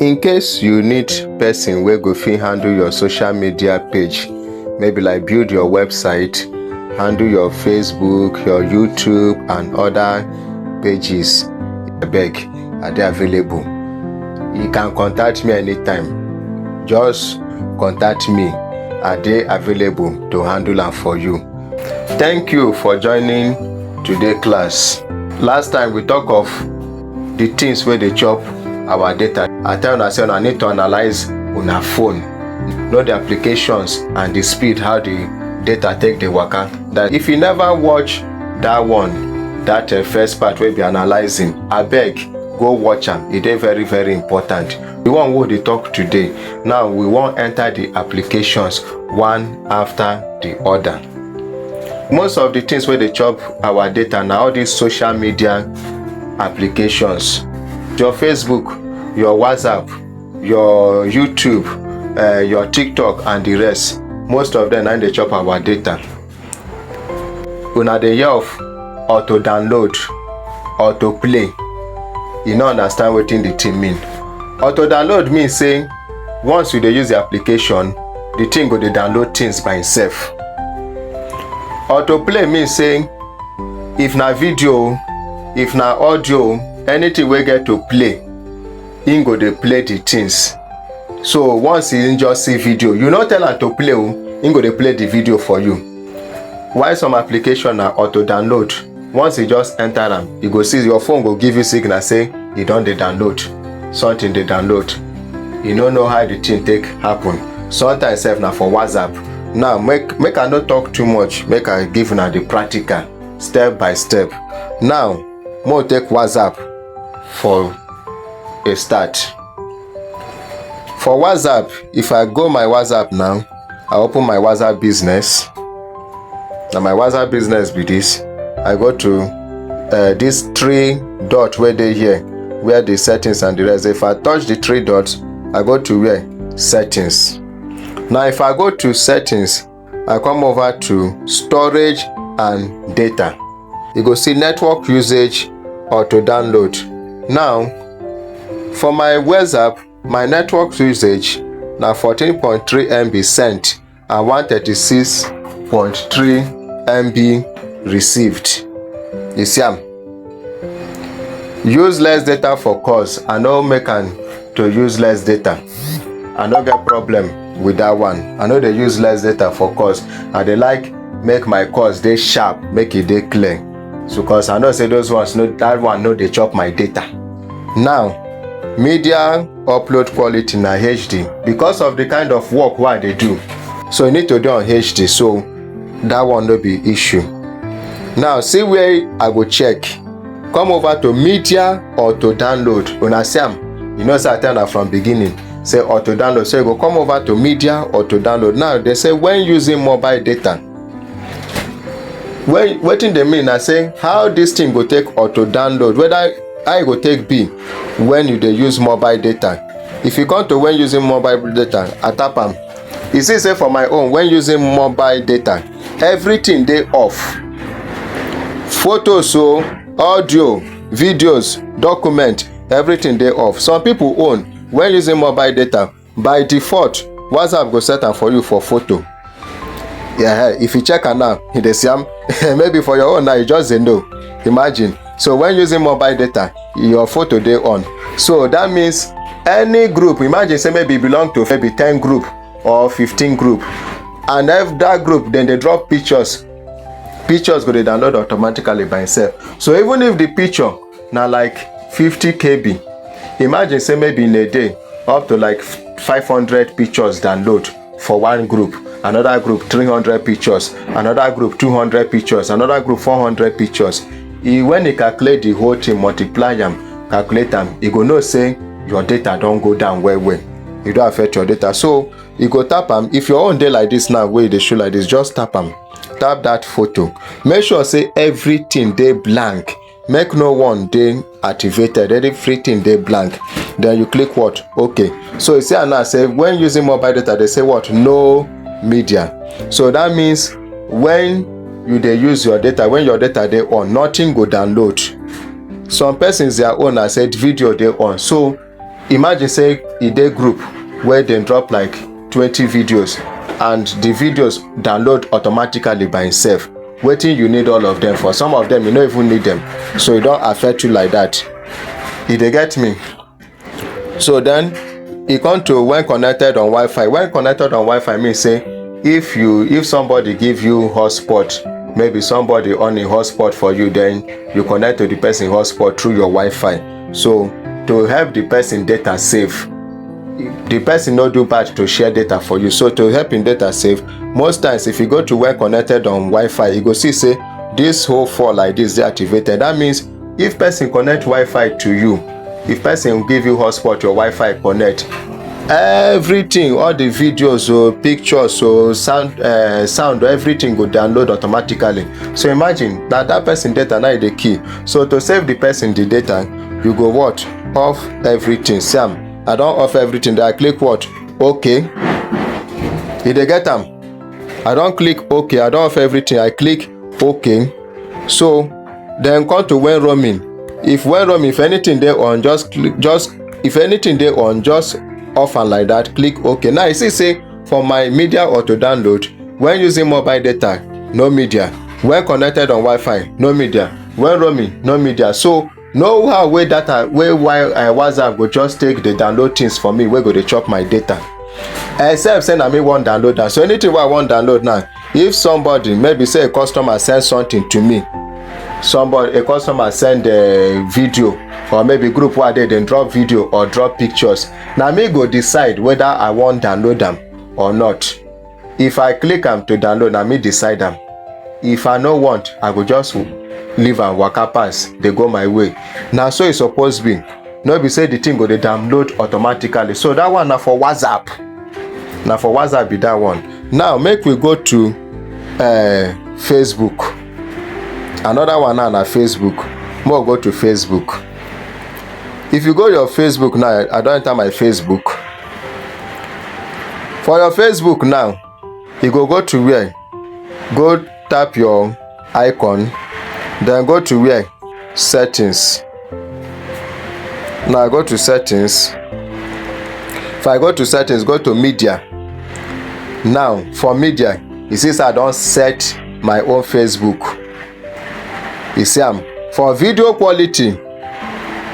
In case you need person wey go fit handle your social media page, maybe like build your website, handle your Facebook, your YouTube and other pages, abeg, I dey available. You can contact me anytime. Just contact me. I dey available to handle am for you. Thank you for joining today class. Last time we talk of the things wey dey chop our data. I tell una say una need to analyze una phone, know the applications and the speed how the data take dey waka. That if you never watch that one, that first part wey be analyzing, abeg go watch am. E dey very very important. The one wey we dey talk today, now we wan enter the applications one after the other. Most of the things wey dey chop our data na all these social media applications. Your Facebook, your WhatsApp, your YouTube, your TikTok and the rest. Most of them na dey chop our data. Una dey hear of auto download, auto play. You no understand wetin the thing mean. Auto download mean say once you dey use the application, the thing go dey download things by itself. Auto play mean say if na video, if na audio, anything wey get to play, im go dey play the things. So once you just see video, you no tell am to play o, im go dey play the video for you. While some application na auto download, once you just enter am, you go see your phone go give you signal say e don dey download, something dey download. You no know how the thing take happen. Sometimes sef na for WhatsApp. Now make I no talk too much, make I give una the practical step by step. Now make we take WhatsApp for a start. For WhatsApp, if I go my WhatsApp now, I open my WhatsApp business. Now my WhatsApp business be this. I go to this three dot where they here, where the settings and the rest. If I touch the three dots, I go to where? Settings. Now if I go to settings, I come over to storage and data. You go see network usage, auto download. Now for my WhatsApp, my network usage na 14.3 MB sent and 136.3 MB received. You see am? Use less data for calls. I no make am to use less data. I no get problem with that one. I know they use less data for calls. I dey like make my calls dey sharp, make it dey clear. So cause I know say those ones no, that one no dey chop my data. Now media upload quality na HD because of the kind of work wey I dey do. So you need to do on HD, so that one no be issue. Now see where I go check. Come over to media auto download. Una see am, you know say I tell una from beginning say auto download. So you go come over to media auto download. Now they say when using mobile data. Wetin they mean na say how this thing go take auto download, whether how e go take be when you dey use mobile data. If you come to when using mobile data, I tap am. You see say for my own, when using mobile data, everything dey off. Photos, so audio, videos, document, everything dey off. Some people own when using mobile data, by default WhatsApp go set am for you for photo. Yeah, if you check am now, you dey see am. Maybe for your own now, you just dey know. Imagine. So when using mobile data, your photo dey on. So that means any group, imagine say maybe belong to maybe 10 group or 15 group, and if that group then they drop pictures go dey download automatically by itself. So even if the picture na like 50 KB, imagine say maybe in a day up to like 500 pictures download for one group, another group 300 pictures, another group 200 pictures, another group 400 pictures. When you calculate the whole thing, multiply am, calculate am, you go know say your data don go down well. You don affect your data. So you go tap am. If your own dey like this now, wey dey show like this, just tap am. Tap that photo. Make sure say everything dey blank. Make no one dey activated. Everything dey blank. Then you click what? Okay. So you see now say when using mobile data, they say what? No media. So that means when you dey use your data, when your data dey on, nothing go download. Some persons their own, I said video dey on. So imagine say e dey group where dem drop like 20 videos and the videos download automatically by itself. Wetin you need all of them for? Some of them you no even need them, so e don affect you like that. You dey get me? So then e come to when connected on Wi-Fi. When connected on Wi-Fi mean say if somebody give you hotspot, maybe somebody on a hotspot for you, then you connect to the person hotspot through your Wi-Fi. So to help the person data save, the person no do bad to share data for you. So to help in data save, most times if you go to when connected on Wi-Fi, you go see say this whole 4 like this dey activated. That means if person connect Wi-Fi to you, if person give you hotspot, your Wi-Fi connect, everything, all the videos or pictures or sound everything go download automatically. So imagine that person data now is the key. So to save the person the data, you go what? Off everything. Sam, I don't off everything. Then I click what? Okay. Did they get them? I don't click okay. I don't off everything. I click okay. So then come to when roaming. If when roaming, if anything they on, just if anything they on, just off and like that, click okay. Now you see say for my media auto download, when using mobile data, no media. When connected on Wi-Fi, no media. When roaming, no media. So no how way data where WhatsApp go just take the download things for me, where go they chop my data. Except say I me want download that. So anything I want download now, if somebody, maybe say a customer send something to me, a customer send a video, or maybe group where they then drop video or drop pictures, now me go decide whether I want download them or not. If I click them to download, now me decide them. If I no want, I go just leave and waka pass, they go my way. Now so it's supposed to be. No be say the thing go they download automatically. So that one now for WhatsApp. Now for WhatsApp be that one. Now make we go to Facebook. Another one now na Facebook. More go to Facebook. If you go your Facebook now, I don't enter my Facebook. For your Facebook now, you go to where? Go tap your icon, then go to where? Settings. Now go to settings. If I go to settings, go to media. Now for media, you see I don't set my own Facebook. You see for video quality,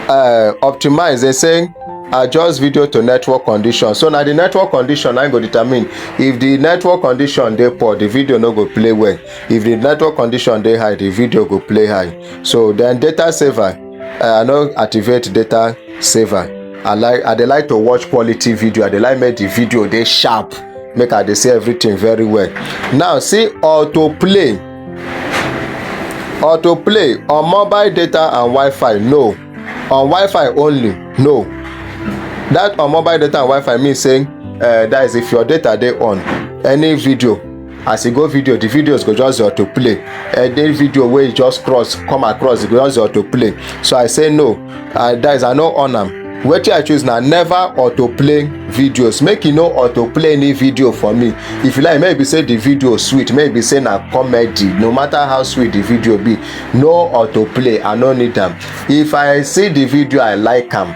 optimize, they say adjust video to network condition. So now the network condition I go determine if the network condition they poor, the video no go play well. If the network condition they high, the video go play high. So then data saver, I no activate data saver. I dey like to watch quality video. I dey like make the video they sharp, make I dey see everything very well. Now see autoplay. Autoplay on mobile data and Wi-Fi, no. On Wi-Fi only, no. That on mobile data and Wi-Fi means saying that is if your data they on any video, as you go video, the videos go just autoplay. Any video where you just come across, it go just autoplay. So I say no. That is I no on them. Wetin I choose now, never autoplay videos. Make you no autoplay any video for me. If you like, maybe say the video sweet, maybe say na comedy, no matter how sweet the video be, no autoplay. I no need them. If I see the video I like them,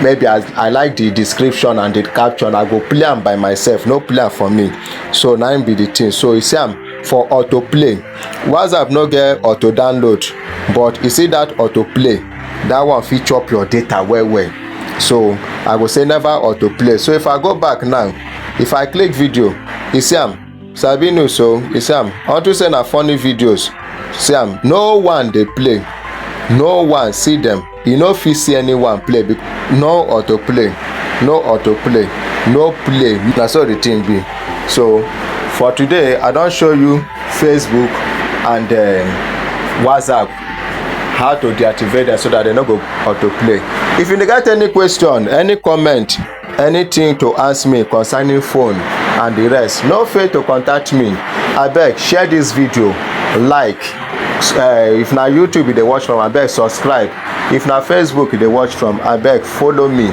maybe I like the description and the caption, I go play them by myself. No play for me. So now be the thing. So you see for autoplay, WhatsApp no get auto download, but you see that autoplay, that one fit chop your data well. So I will say never autoplay. So if I go back now, if I click video, you see Sabino, so you see I want to send a funny videos. See no one they play, no one see them. You know if you see anyone play, no autoplay, no play. That's all the thing be. So for today, I don't show you Facebook and WhatsApp, how to deactivate them so that they no go autoplay. If you get any question, any comment, anything to ask me concerning phone and the rest, no fail to contact me. Abeg share this video, like, if na YouTube they watch from, abeg subscribe. If na Facebook they watch from, abeg follow me.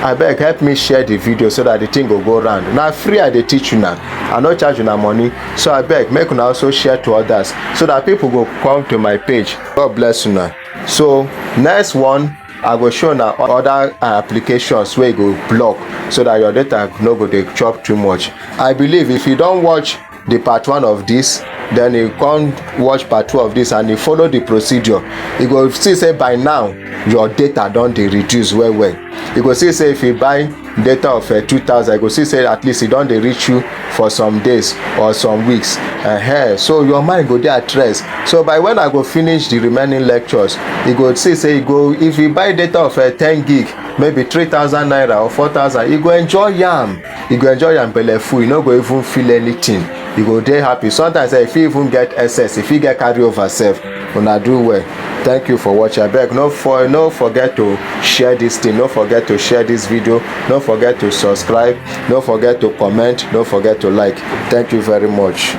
Abeg help me share the video so that the thing go round. Na free I dey teach you now, I no charge you na money. So abeg make una also share to others so that people go come to my page. God bless you now. So next one, I go show na other applications wey go block so that your data no go dey chop too much. I believe if you don watch the part 1 of this, then you come watch part 2 of this and you follow the procedure, you go see say by now your data don dey reduce well well. You go see say if you buy data of 2000, you go see say at least e don dey reach you for some days or some weeks. So your mind go dey at rest. So by when I go finish the remaining lectures, you go see say if you buy data of 10 gig, maybe 3000 naira or 4000, you go enjoy yam. You go enjoy yam belle full. You no go even feel anything. You go dey happy. Sometimes if you even get excess, if you get carry over sef, una do well. Thank you for watching. Abeg no forget to share this thing, no forget to share this video, no forget to subscribe, no forget to comment, no forget to like. Thank you very much.